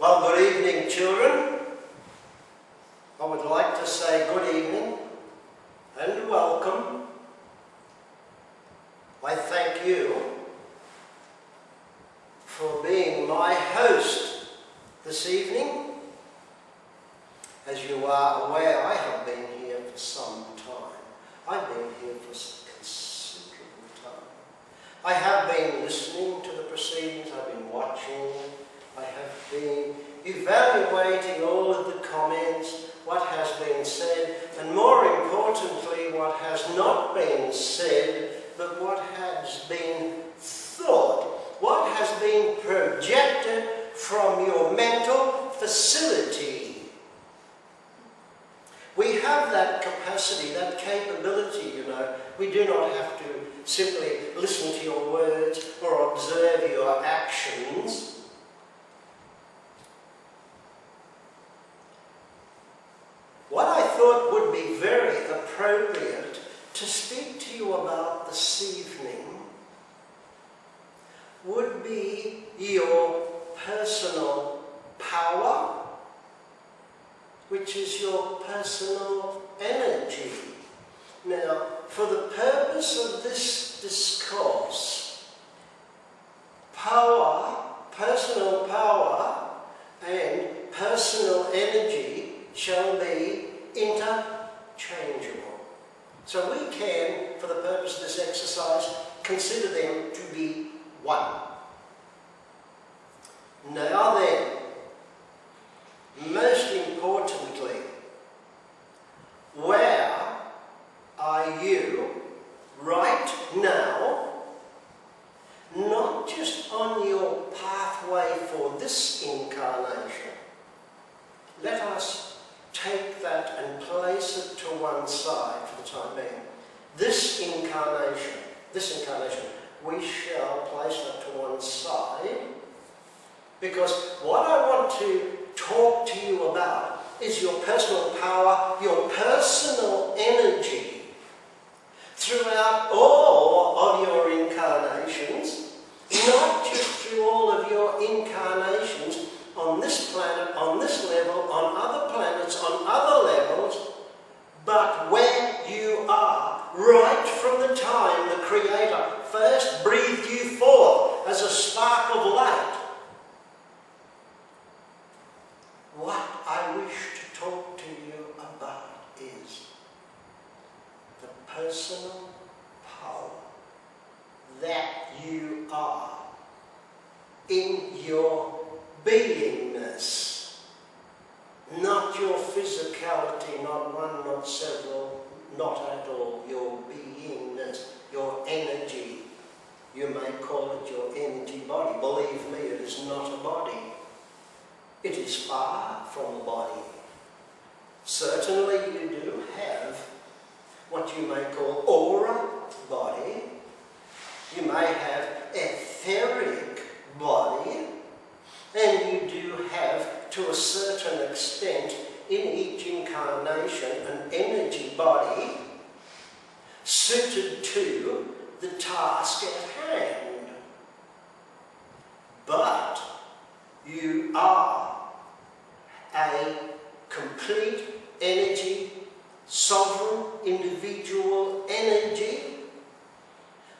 Well, good evening, children. I would like to say good evening and welcome. I thank you for being my host this evening. As you are aware, I have been here for some time. I've been here for considerable time. I have been listening to the proceedings, I've been watching, I have been evaluating all of the comments, what has been said, and more importantly, what has not been said, but what has been thought, what has been projected from your mental facility. We have that capacity, that capability, you know. We do not have to simply listen to your words or observe your actions. What I thought would be very appropriate to speak to you about this evening would be your personal power, which is your personal energy. Now, for the purpose of this discourse, power, personal power and personal energy shall be interchangeable. So we can, for the purpose of this exercise, consider them to be one. Now then, most importantly, where are you right now, not just on your pathway for this incarnation? Let us take that and place it to one side for the time being. This incarnation, we shall place that to one side, because what I want to talk to you about is your personal power, your personal energy throughout all of your incarnations, not just through all of your incarnations on this planet, on this level, on other planets, on other levels, but where you are, right from the time the Creator first breathed you forth as a spark of light. What I wish to talk to you about is the personal power that you are in your beingness, not your physicality, not one, not several, not at all, your beingness, your energy. You may call it your energy body. Believe me, it is not a body. It is far from a body. Certainly you do have what you may call aura body. You may have etheric body. And you do have, to a certain extent, in each incarnation, an energy body suited to the task at hand. But you are a complete energy, sovereign, individual energy,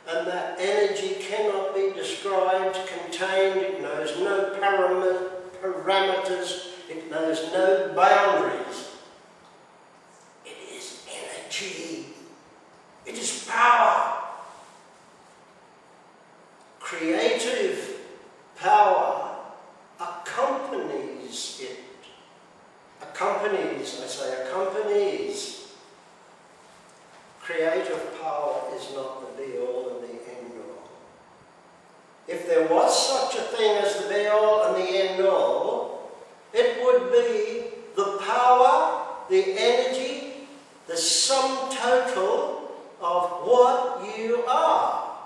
and that energy cannot be described, contained. It knows no parameters, it knows no boundaries. It is energy. It is power. Creative power accompanies it. Accompanies. Creative power is not the be-all and the end-all. If there was such a thing as the be-all and the end-all, it would be the power, the energy, the sum total of what you are.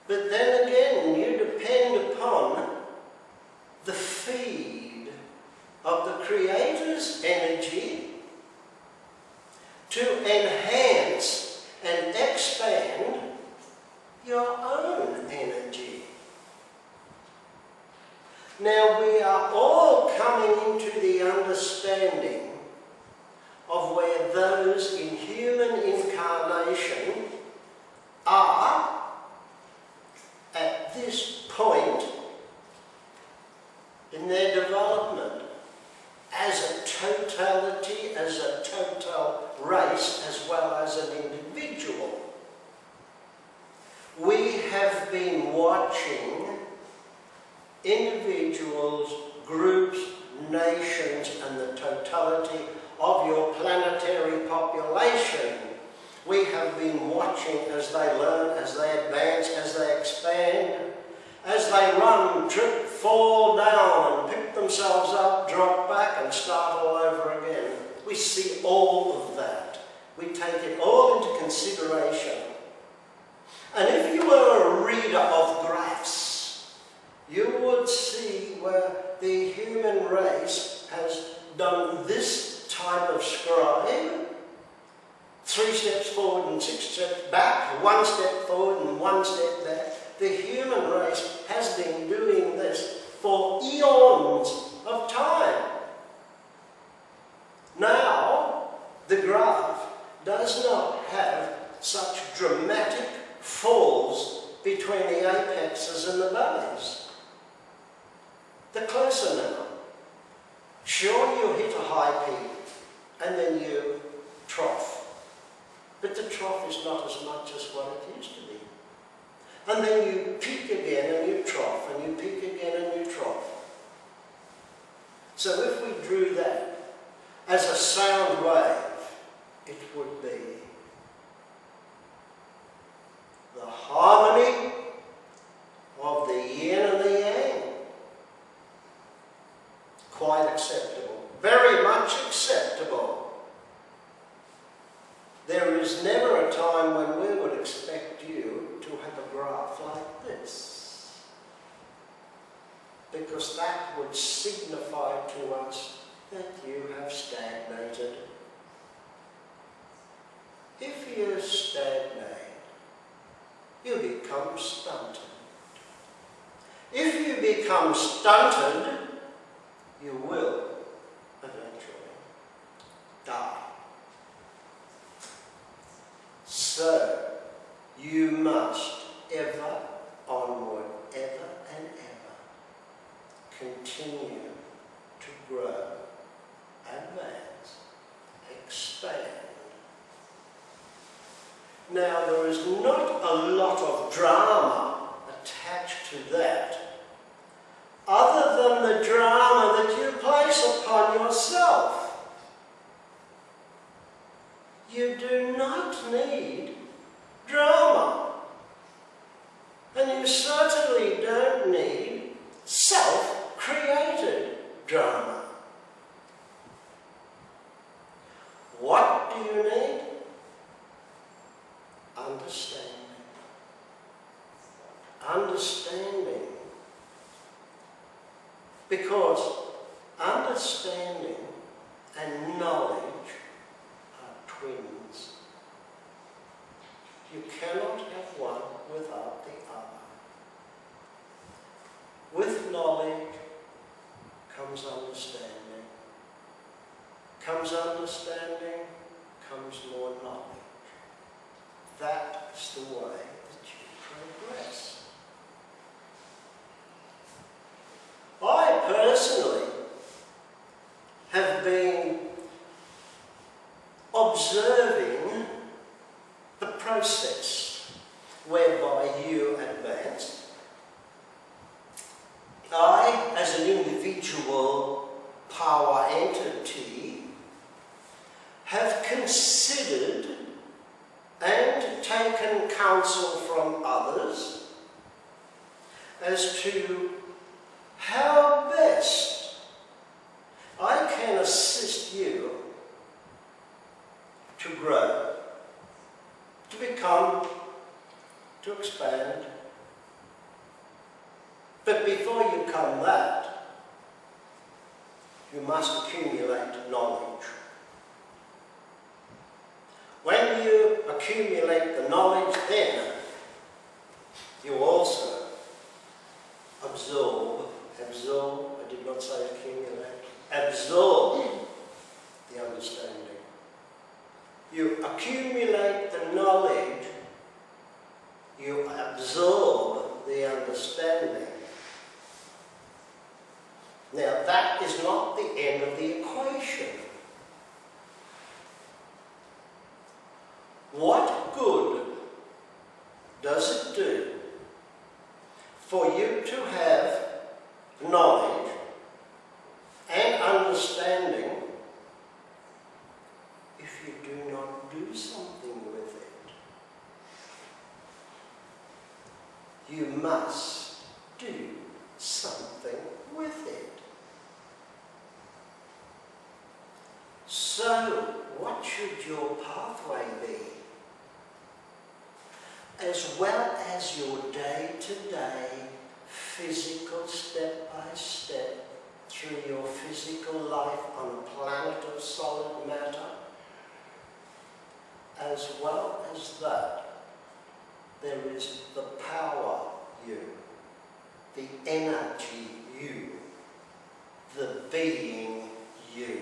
But then again, you depend upon the feed of the Creator's energy to enhance and expand your own energy. Now we are all coming into the understanding of where those in human incarnation are at this point in their development as a totality, as a total race, as well as an individual. We have been watching individuals, groups, nations, and the totality of your planetary population. We have been watching as they learn, as they advance, as they expand, as they run, trip, fall down, and pick themselves up, drop back, and start all over again. We see all of that. We take it all into consideration. And if you were a reader of graphs, you would see where the human race has done this type of scribe, 3 steps forward and 6 steps back, 1 step forward and 1 step back. The human race has been doing this for eons of time. Now, the graph does not have such dramatic falls between the apexes and the valleys. They're closer now. Sure, you hit a high peak and then you trough. But the trough is not as much as what it used to be. And then you peak again and you trough, and you peak again and you trough. So if we drew that as a sound wave, it would be the harmony of the yin and the yang. Quite acceptable. Very much acceptable. There is never a time when we would expect you to have a graph like this, because that would signify to us that you have stagnated. If you stagnate, you become stunted. If you become stunted, you will eventually die. So, you must ever onward, ever and ever, continue to grow, advance, expand. Now, there is not a lot of drama attached to that, other than the drama that you place upon yourself. You do not need drama. And you certainly don't need self-created drama. What do you need? Understanding. Understanding. Because understanding and knowledge are twins. You cannot have one without the other. With knowledge comes understanding. Comes understanding, comes more knowledge. That is the way that you progress. I personally have been observing the process whereby you advance. I, as an individual power entity, have considered and taken counsel from others as to how best I can assist you to grow, to become, to expand. But before you come that, you must accumulate knowledge. When you accumulate the knowledge, then you also absorb accumulate the knowledge, you absorb the understanding. Now that is not the end of the equation. What good does it do for you to have knowledge and understanding if you do not do something with it? You must do something with it. So, what should your pathway be? As well as your day-to-day physical step-by-step through your physical life on a planet of solid matter, as well as that, there is the power you, the energy you, the being you.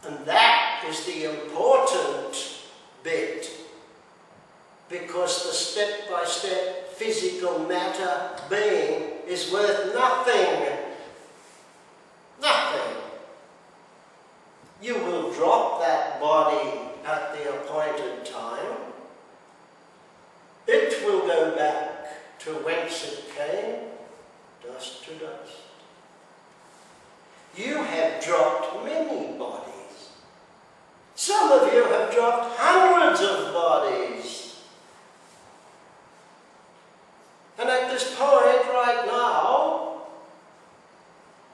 And that is the important bit, because the step-by-step physical matter being is worth nothing. Nothing. You will drop that body at the appointed time. It will go back to whence it came, dust to dust. You have dropped many bodies. Some of you have dropped hundreds of bodies. And at this point right now,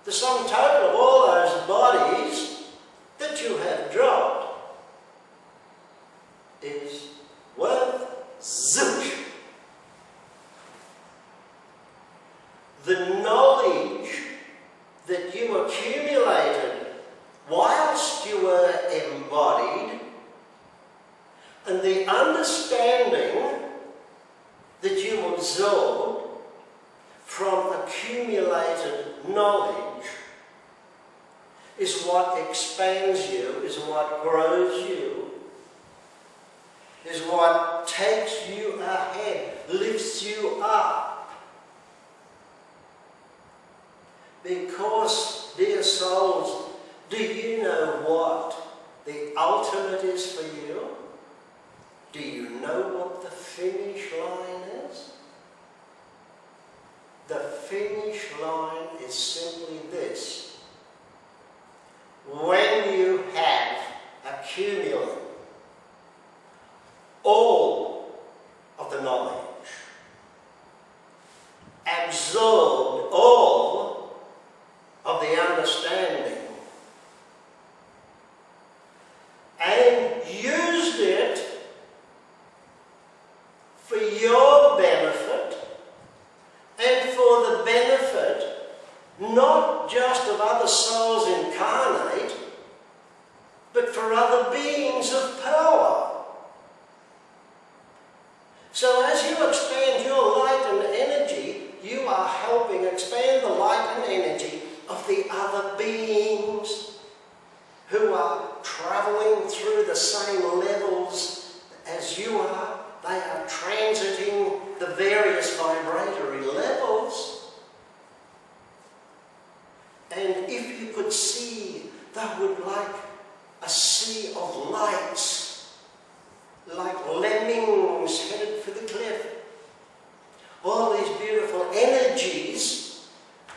the sum total of all those bodies that you have dropped is worth zilch. The knowledge that you accumulated whilst you were embodied, and the understanding that you absorbed from accumulated knowledge is what expands you, is what grows you, is what takes you ahead, lifts you up. Because, dear souls, do you know what the ultimate is for you? Do you know what the finish line is? The finish line is simply this. When you have accumulated all of the knowledge, absorbed all of the understanding, and used it for your benefit and for the benefit not just of other souls incarnate, but for other beings of power. So as you expand your light and energy, you are helping expand the light and energy of the other beings who are travelling through the same levels as you are. They are transiting the various vibratory levels. And if you could see, they would like a sea of lights, like lemmings headed for the cliff. All these beautiful energies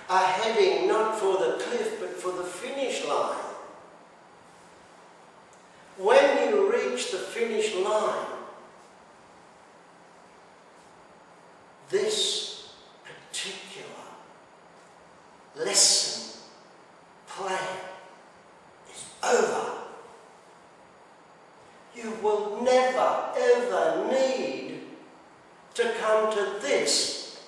are heading not for the cliff, but for the finish line. When you reach the finish line, this particular lesson plan is over. You will never ever need to come to this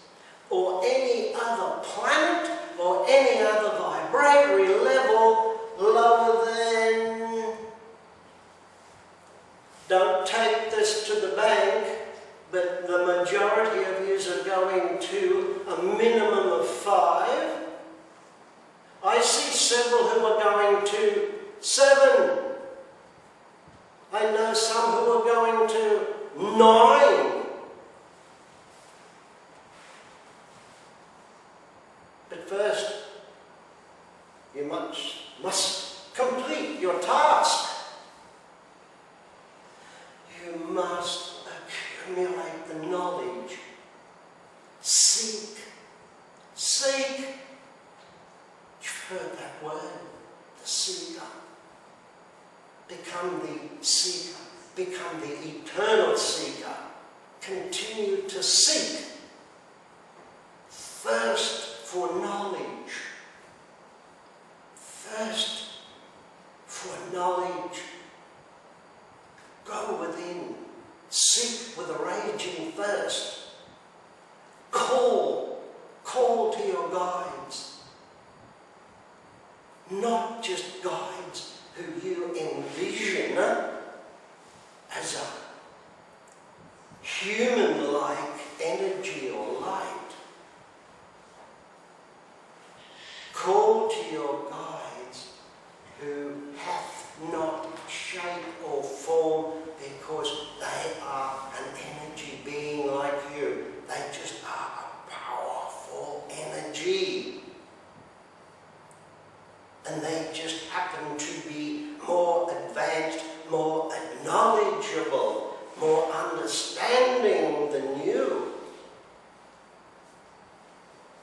or any other planet or any other vibratory level lower than. Don't take this to the bank, but the majority of you are going to a minimum of 5. I see several who are going to 7. I know some who are going to 9. But first, you must complete your task. You must accumulate the knowledge. Seek. Seek. You've heard that word, the seeker. Become the seeker. Become the eternal seeker. Continue to seek. Thirst for knowledge. Thirst for knowledge. Go within. Seek with a raging thirst. Call to your guides. Not just guides who you envision as a human-like energy or light. Call to your guides who hath not shape or form, because they are an energy being like you. They just are a powerful energy. And they just happen to be more advanced, more knowledgeable, more understanding than you.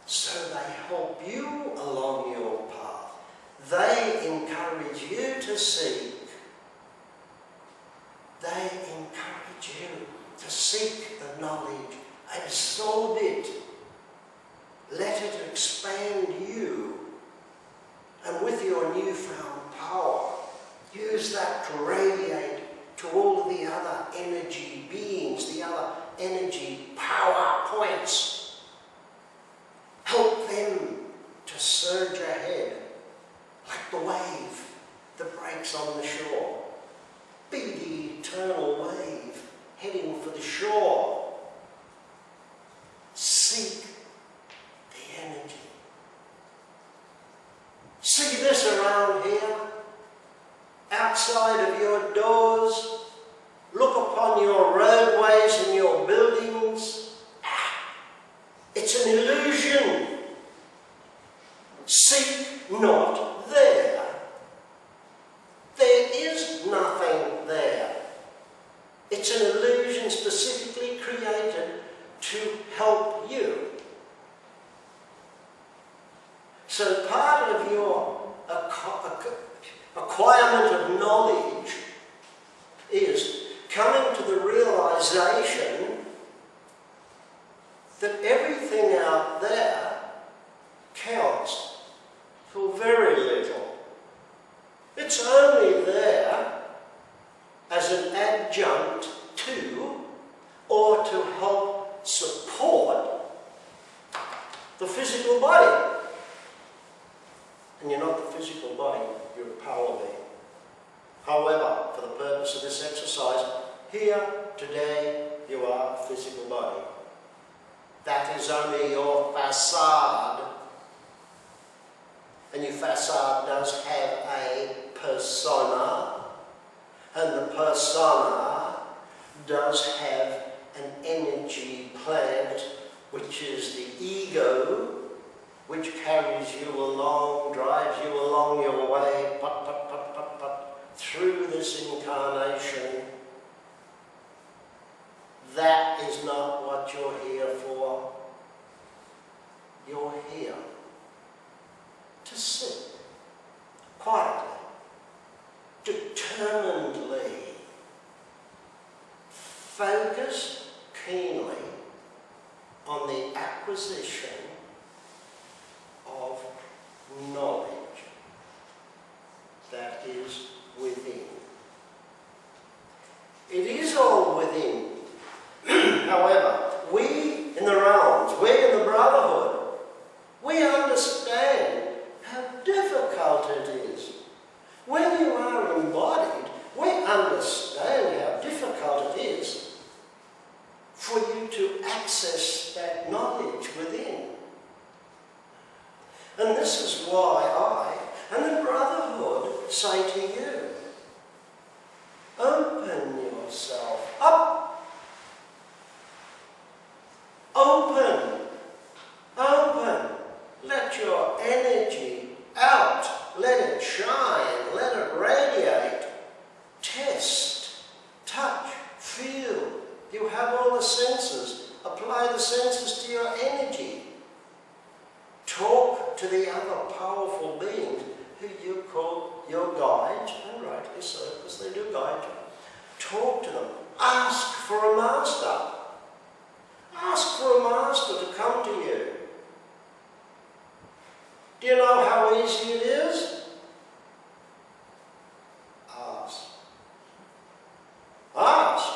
So they help you along your path. They encourage you to seek. They encourage you to seek the knowledge, absorb it, let it expand you, and with your newfound power, use that to radiate to all of the other energy beings, the other energy power points. Help them to surge ahead like the wave that breaks on the shore. Be the eternal wave heading for the shore. Seek the energy. See this around here, outside of your doors. Look upon your roadways and your buildings. It's an illusion. Seek not there. There is nothing there. It's an illusion specifically created to help you. So part of your acquirement of knowledge is coming to the realization that everything out there counts for very little. It's only there as an adjunct to, or to help support, the physical body. And you're not the physical body, you're a power being. However, for the purpose of this exercise, here, today, you are a physical body. That is only your facade. And your facade does have a persona. And the persona does have an energy plant, which is the ego, which carries you along, drives you along your way, through this incarnation. That is not what you're here for. You're here to sit quietly, determinedly, focus keenly on the acquisition of knowledge that is within. It is all within. However, we in the realms, we in the brotherhood, we understand how difficult it is. When you are embodied, we understand how difficult it is for you to access that knowledge within. And this is why I and the brotherhood say to you, open yourself up. Open. Open. Let your energy out. Let it shine. Let it radiate. Test. Touch. Feel. You have all the senses. Apply the senses to your energy. Talk to the other powerful beings who you call your guides, and rightly so, because they do guide you. Talk to them. Ask for a master. Ask for a master to come to you. Do you know how easy it is? Ask. Ask.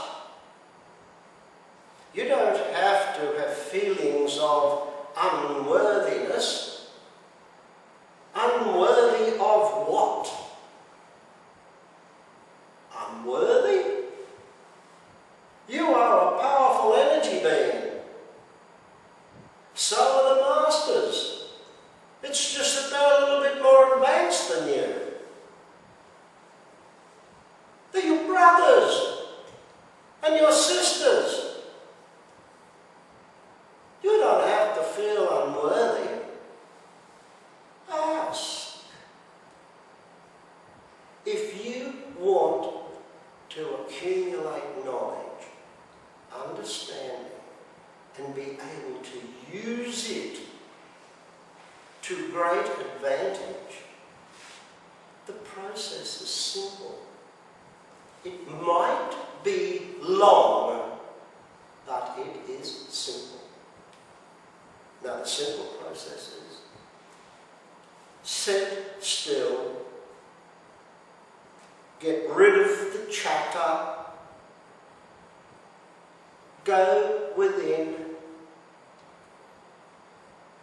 You don't have to have feelings of unworthiness. Unworthy of what? Unworthy? You are a powerful energy being. So are the masters. It's just that they're a little bit more advanced than you. They're your brothers and your sisters. You don't have to feel unworthy. Ask. If you want to accumulate knowledge, understanding, and be able to use it to great advantage, the process is simple. It might be long, but it is simple. Now, the simple process is sit still, get rid of the chatter, go within,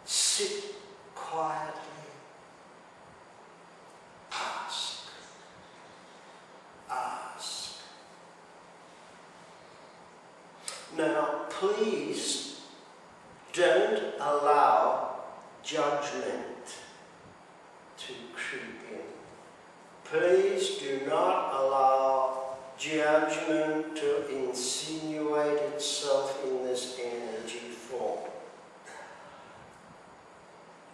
sit quietly, ask, ask. Now, please don't allow judgment to creep in. Please do not allow judgment to insinuate itself in this energy form.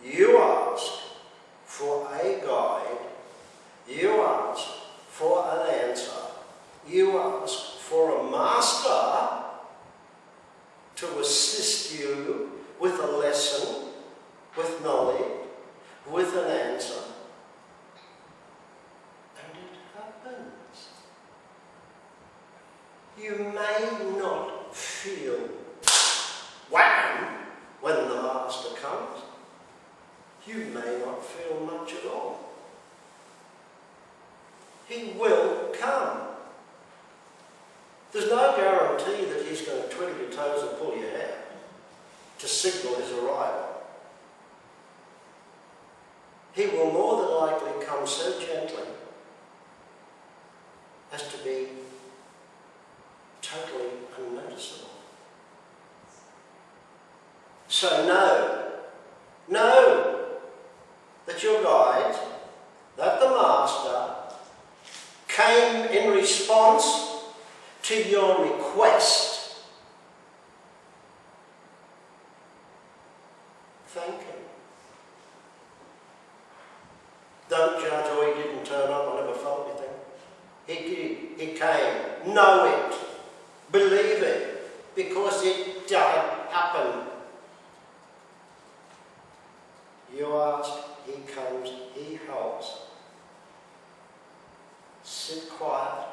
You ask for a guide, you ask for an answer, you ask for a master to assist you with a lesson, with knowledge, with an answer. And it happens. You may not feel wham when the master comes. You may not feel much at all. He will come. There's no guarantee that he's going to twiddle your toes and pull your hair to signal his arrival. He will more than likely come so gently as to be totally unnoticeable. So know that your guide, that the master, came in response to your request. Thank him. Don't judge, oh, he didn't turn up, I never felt anything. He did. He came. Know it. Believe it. Because it did happen. You ask, he comes, he helps. Sit quiet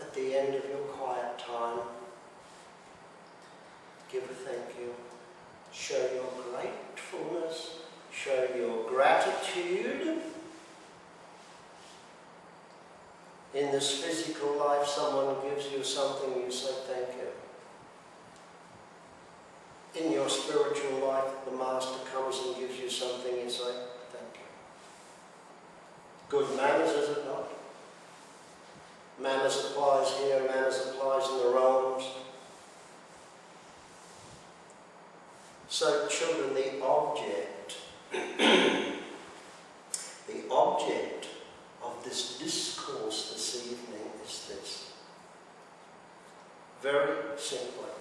at the end of your quiet time. Give a thank you. Show your gratefulness. Show your gratitude. In this physical life, someone gives you something, you say thank you. In your spiritual life, the Master comes and gives you something, you say thank you. Good manners, is it not? Manners applies here, manners applies in the realms. So children, the object of this discourse this evening is this. very simply,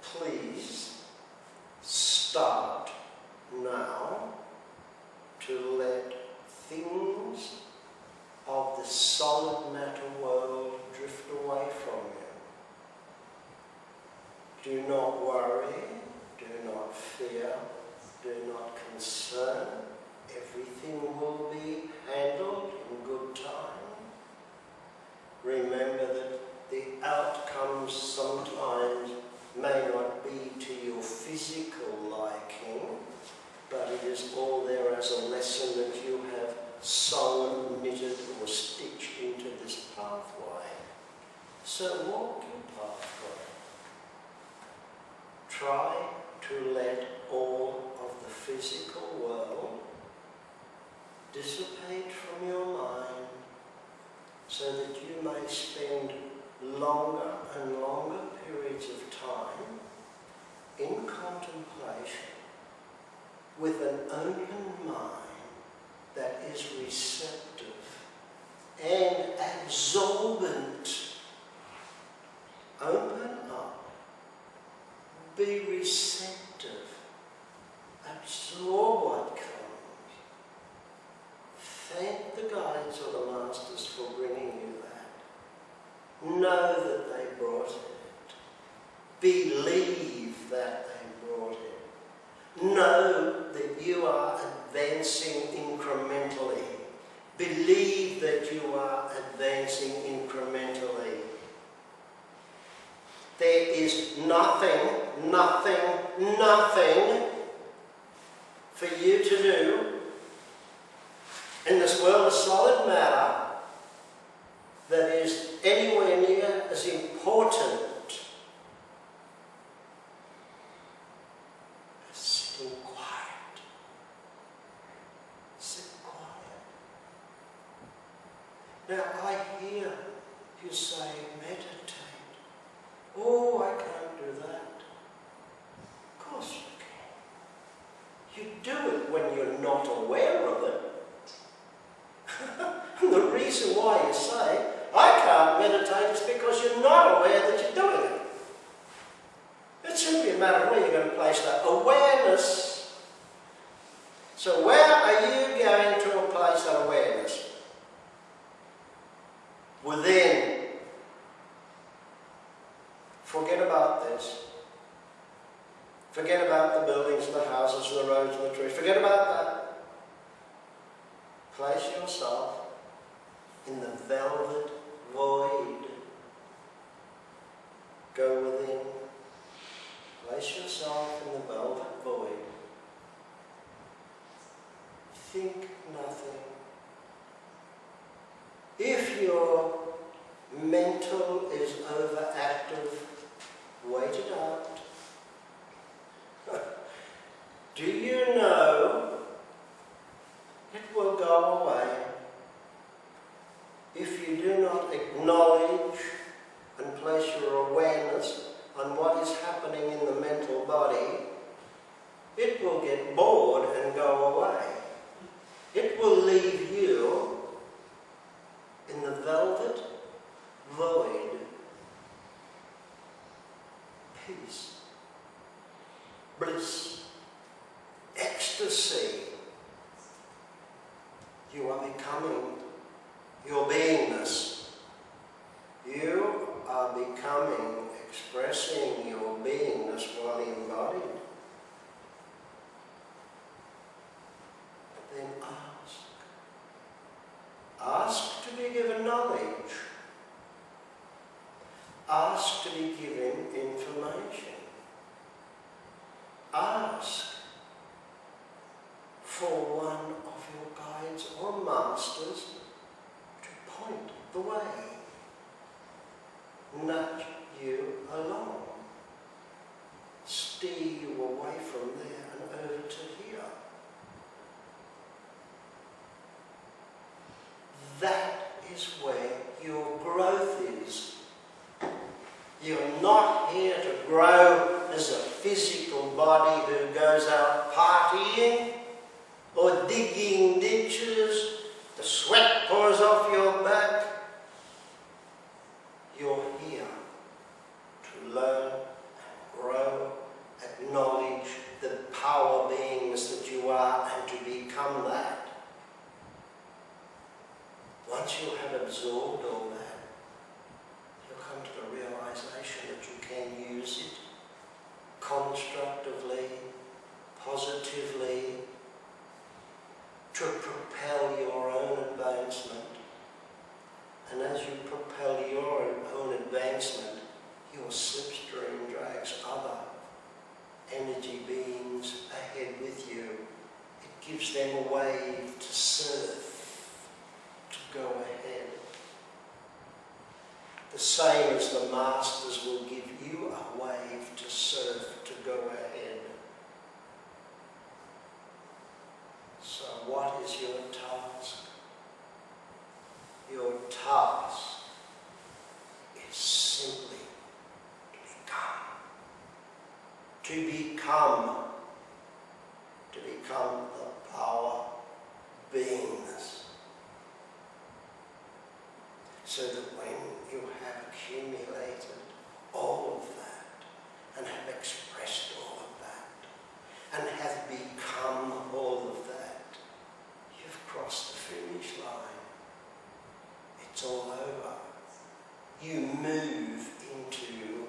please start now to let things of the solid matter world drift away from you. Do not worry, do not fear, do not concern. Everything will be handled in good time. Remember that the outcomes sometimes may not be to your physical liking, but it is all there as a lesson that you have sewn, knitted or stitched into this pathway. So walk your pathway. Try to let all of the physical world dissipate from your mind so that you may spend longer and longer periods of time in contemplation with an open mind that is receptive and absorbent. Open up. Be receptive. Absorb what comes. Thank the guides or the masters for bringing you that. Know that they brought it. Believe that they brought it. Know that you are advancing incrementally. Believe that you are advancing incrementally. There is nothing for you to do in this world of solid matter that is anywhere near as important as sitting quiet. Sit quiet. Now I hear you say, meditate. Oh, I can't do that. Of course you can. You do it when you're not aware of it. And the reason why you say, I can't meditate, is because you're not aware that you're doing it. It's simply a matter of where you're going to place that awareness. So where are you going to place that awareness? Within. Forget about this. Forget about the buildings and the houses and the roads and the trees. Forget about that. Place yourself in the velvet void. Go within. Place yourself in the velvet void. Think nothing. If your mental is overactive, wait it out. Do you know it will go away if you do not acknowledge and place your awareness on what is happening in the mental body? It will get bored and go away. It will leave you in the velvet void. Peace, bliss, ecstasy. You are becoming your beingness. You are becoming, expressing your beingness while embodied. But then ask. Ask to be given knowledge. Ask to be given information. Ask for one of your guides or masters to point the way. Nudge you along. Steer you away from there and over to here. That is where your growth is. You're not here to grow as a physical body who goes out partying or digging ditches, the sweat pours off your back. absorbed all that, you'll come to the realization that you can use it constructively, positively, to propel your own advancement. And as you propel your own advancement, your slipstream drags other energy beings ahead with you. It gives them a wave to surf, to go ahead. The same as the masters will give you a wave to surf, to go ahead. So what is your task? Your task is simply to become the power beings. So that when you have accumulated all of that, and have expressed all of that, and have become all of that, you've crossed the finish line. It's all over. You move into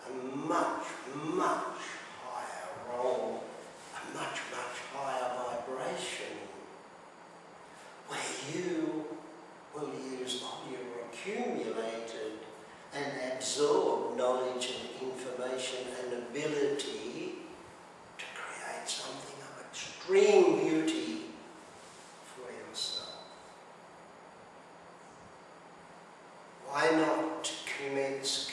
a much, much higher role, a much, much higher vibration, where you will use all your accumulated and absorbed knowledge and information and ability to create something of extreme beauty for yourself. Why not commence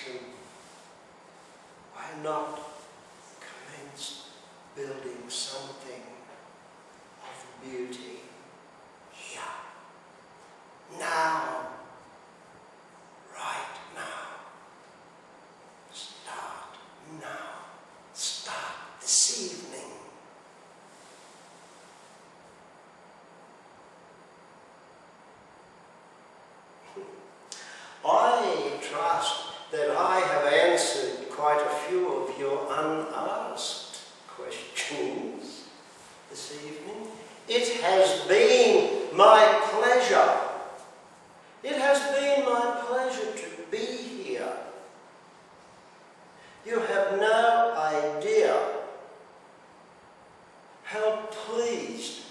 building something of beauty here, now, right now. Start now. Start this evening. I trust that I have answered quite a few of your unasked questions this evening. It has been my pleasure. It has been my pleasure to be here. You have no idea how pleased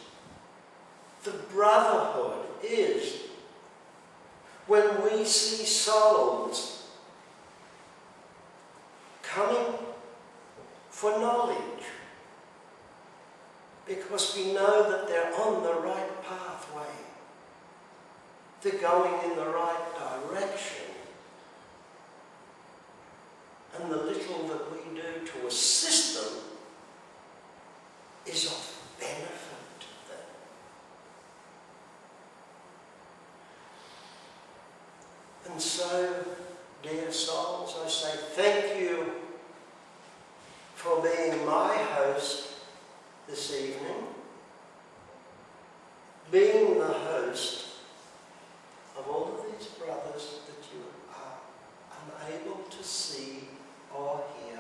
the brotherhood is when we see souls coming for knowledge, because we know that they're on the right pathway. They're going in the right direction. And the little that we do to assist them is of benefit to them. And so, dear souls, I say thank you for being my host this evening, being the host of all of these brothers that you are unable to see or hear.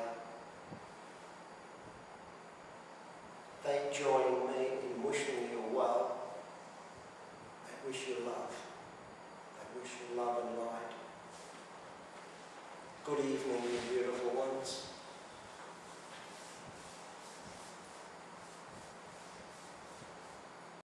They join me in wishing you well. I wish you love. I wish you love and light. Good evening, you beautiful